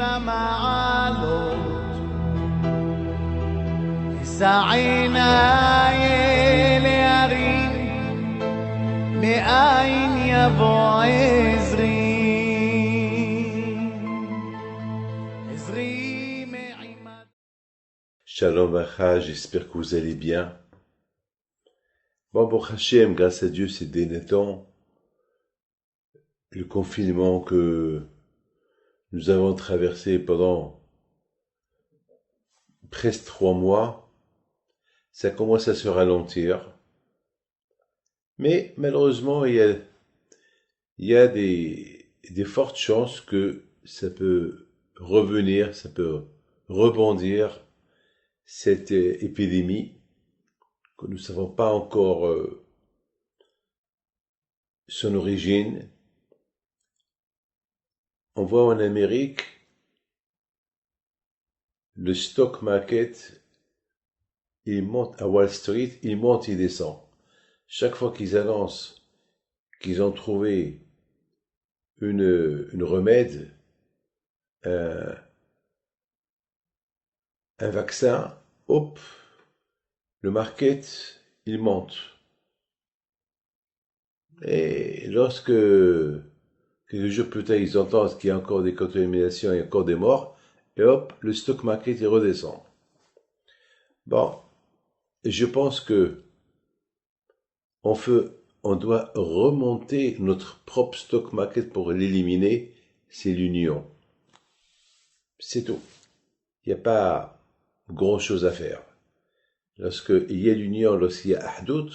למעלות, סעינה להרים, מאין יבוא עזרי, עזרי מעימד. Shalom Acha, j'espère que vous allez bien. Bon, pour Hachem, grâce à Dieu, ces derniers temps, le confinement que nous avons traversé pendant presque 3 mois, ça commence à se ralentir. Mais malheureusement, il y a des fortes chances que ça peut revenir, ça peut rebondir, cette épidémie, que nous ne savons pas encore son origine. On voit en Amérique, le stock market, il monte à Wall Street, il monte, il descend. Chaque fois qu'ils annoncent qu'ils ont trouvé une remède, un vaccin, hop, le market, il monte. Et lorsque quelques jours plus tard, ils entendent qu'il y a encore des contaminations, il y a encore des morts, et hop, le stock market, il redescend. Bon, je pense que on doit remonter notre propre stock market pour l'éliminer, c'est l'union. C'est tout. Il n'y a pas grand chose à faire. Lorsqu'il y a l'union, lorsqu'il y a Ahdout,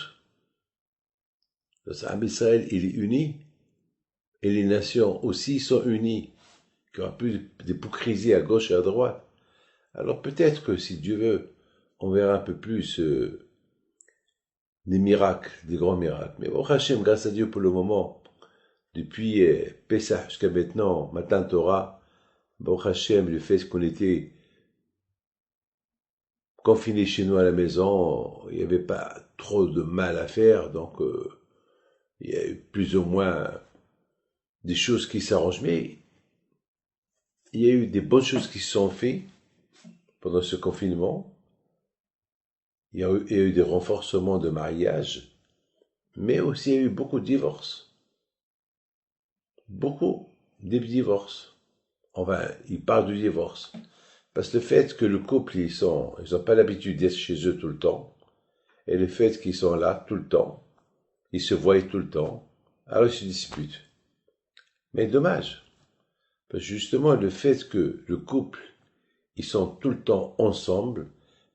lorsqu'Am Israël il est uni, et les nations aussi sont unies, qu'il n'y aura plus d'hypocrisie à gauche et à droite, alors peut-être que si Dieu veut, on verra un peu plus des miracles, des grands miracles. Mais bon, Hachem, grâce à Dieu pour le moment, depuis Pessah jusqu'à maintenant, Matan Torah, bon Hachem, le fait qu'on était confinés chez nous à la maison, il n'y avait pas trop de mal à faire, donc il y a eu plus ou moins des choses qui s'arrangent, mais il y a eu des bonnes choses qui se sont faites pendant ce confinement. Il y a eu des renforcements de mariage, mais aussi il y a eu beaucoup de divorces. Beaucoup de divorces. Enfin, ils parlent du divorce. Parce que le fait que le couple, ils ont pas l'habitude d'être chez eux tout le temps, et le fait qu'ils sont là tout le temps, ils se voient tout le temps, alors ils se disputent. Mais dommage. Parce que justement, le fait que le couple, ils sont tout le temps ensemble,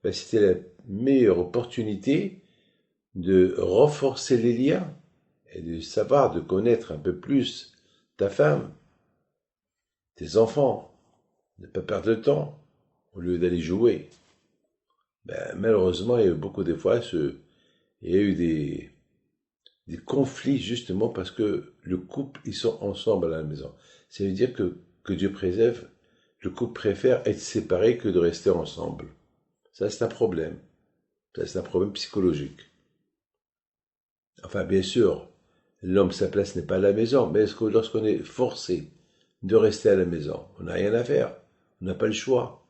ben c'était la meilleure opportunité de renforcer les liens et de savoir, de connaître un peu plus ta femme, tes enfants, ne pas perdre de temps au lieu d'aller jouer. Ben, malheureusement, il y a eu beaucoup de fois, il y a eu des conflits justement parce que le couple, ils sont ensemble à la maison. Ça veut dire que Dieu préserve, le couple préfère être séparé que de rester ensemble. Ça, c'est un problème. Ça, c'est un problème psychologique. Enfin, bien sûr, l'homme, sa place n'est pas à la maison, mais est-ce que lorsqu'on est forcé de rester à la maison, on n'a rien à faire, on n'a pas le choix.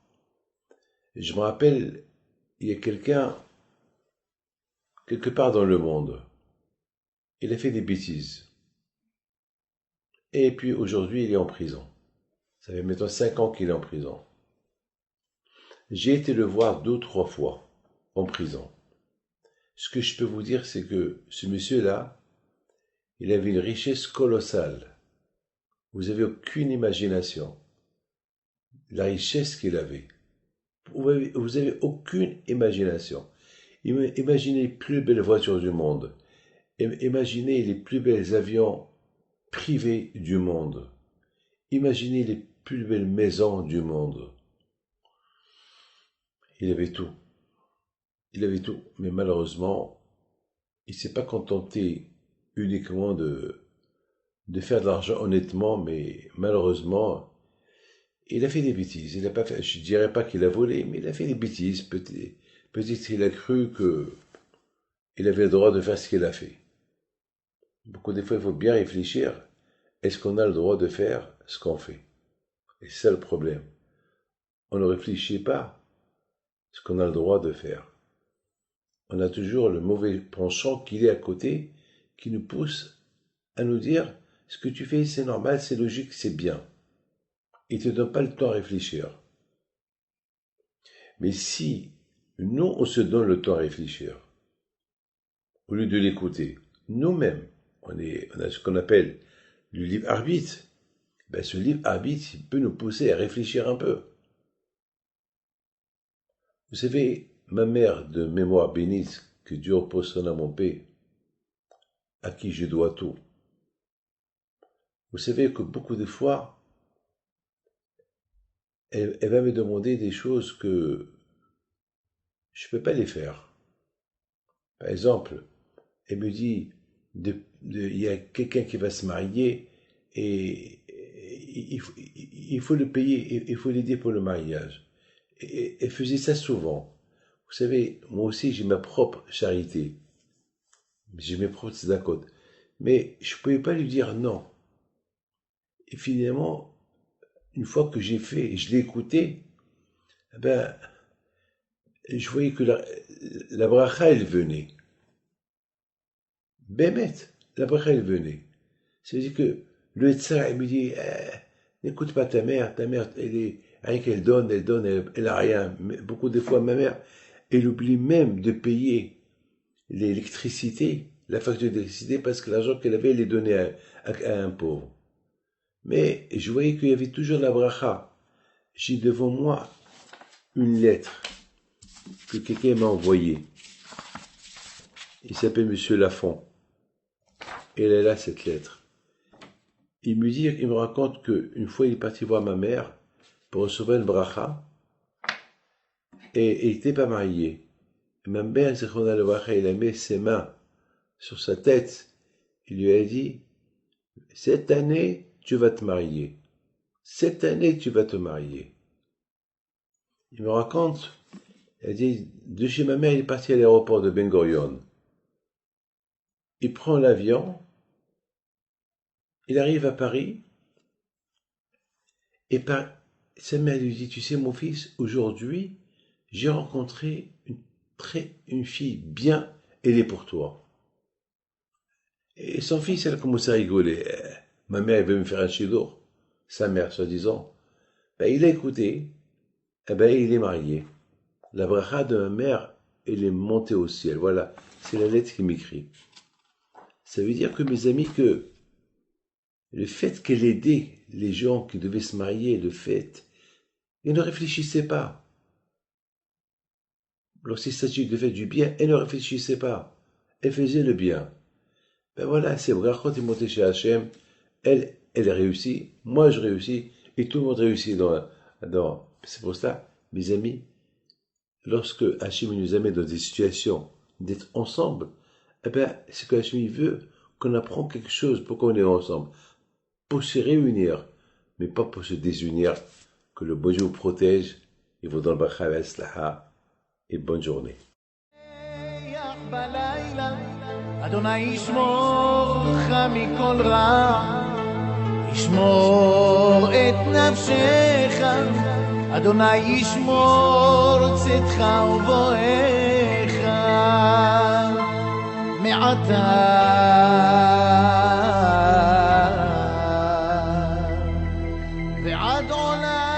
Et je me rappelle, il y a quelqu'un, quelque part dans le monde, il a fait des bêtises. Et puis aujourd'hui, il est en prison. Ça fait maintenant 5 ans qu'il est en prison. J'ai été le voir 2 ou 3 fois en prison. Ce que je peux vous dire, c'est que ce monsieur-là, il avait une richesse colossale. Vous n'avez aucune imagination. La richesse qu'il avait. Vous avez aucune imagination. Imaginez les plus belles voitures du monde. Imaginez les plus belles avions privés du monde. Imaginez les plus belles maisons du monde. Il avait tout. Il avait tout. Mais malheureusement, il ne s'est pas contenté uniquement de faire de l'argent honnêtement, mais malheureusement, il a fait des bêtises. Il a pas fait, je ne dirais pas qu'il a volé, mais il a fait des bêtises. Peut-être qu'il a cru qu'il avait le droit de faire ce qu'il a fait. Beaucoup des fois, il faut bien réfléchir. Est-ce qu'on a le droit de faire ce qu'on fait? Et c'est ça le problème. on ne réfléchit pas ce qu'on a le droit de faire. On a toujours le mauvais penchant qui est à côté, qui nous pousse à nous dire ce que tu fais, c'est normal, c'est logique, c'est bien. Il ne te donne pas le temps à réfléchir. Mais si nous, on se donne le temps à réfléchir, au lieu de l'écouter, nous-mêmes, on a ce qu'on appelle le libre arbitre, ben ce libre arbitre, il peut nous pousser à réfléchir un peu. Vous savez, ma mère de mémoire bénite, que Dieu repose son âme en paix, à qui je dois tout. Vous savez que beaucoup de fois, elle va me demander des choses que je ne peux pas les faire. Par exemple, elle me dit, il y a quelqu'un qui va se marier et il faut le payer, il faut l'aider pour le mariage. Et elle faisait ça souvent. Vous savez, moi aussi j'ai ma propre charité. J'ai mes propres tzedakot. Mais je ne pouvais pas lui dire non. Et finalement, une fois que j'ai fait, je l'ai écouté, ben, je voyais que la bracha, elle venait. Bémet, la bracha, elle venait. C'est-à-dire que le Etzar, il me dit, n'écoute pas ta mère, elle est, rien qu'elle donne, elle a rien. Mais beaucoup de fois, ma mère, elle oublie même de payer l'électricité, la facture d'électricité, parce que l'argent qu'elle avait, elle est donné à un pauvre. Mais je voyais qu'il y avait toujours la bracha. J'ai devant moi une lettre que quelqu'un m'a envoyée. Il s'appelle Monsieur Lafont. Et elle est là, cette lettre. Il me raconte qu'une fois, il est parti voir ma mère pour recevoir une bracha. Et il n'était pas marié. Et ma mère, il a mis ses mains sur sa tête. Il lui a dit, cette année, tu vas te marier. Cette année, tu vas te marier. Il me raconte, il dit, de chez ma mère, il est parti à l'aéroport de Ben Gurion. Il prend l'avion, il arrive à Paris, et sa mère lui dit, tu sais mon fils, aujourd'hui, j'ai rencontré une fille bien, elle est pour toi. Et son fils, elle a commencé à rigoler. Ma mère, elle veut me faire un chidour. Sa mère, soi-disant. Ben, il a écouté, et ben, il est marié. La bracha de ma mère, elle est montée au ciel. Voilà, c'est la lettre qui m'écrit. Ça veut dire que, mes amis, que le fait qu'elle aidait les gens qui devaient se marier, le fait, elle ne réfléchissait pas. Lorsqu'il s'agit de faire du bien, elle ne réfléchissait pas. Elle faisait le bien. Ben voilà, c'est brachot est monté chez Hachem. Elle réussit, moi je réussis, et tout le monde réussit c'est pour ça, mes amis, lorsque Hachem nous amène dans des situations d'être ensemble, eh ben, c'est que Hachem veut qu'on apprend quelque chose pour qu'on est ensemble. Pour se réunir, mais pas pour se désunir. Que le bon Dieu vous protège, et vous donne bracha v'atzlaha, et bonne journée. אדוני ישמור לך מכל רע, ישמור את נפשך, אדוני ישמור צאתך ובואך מעתה ועד עולם.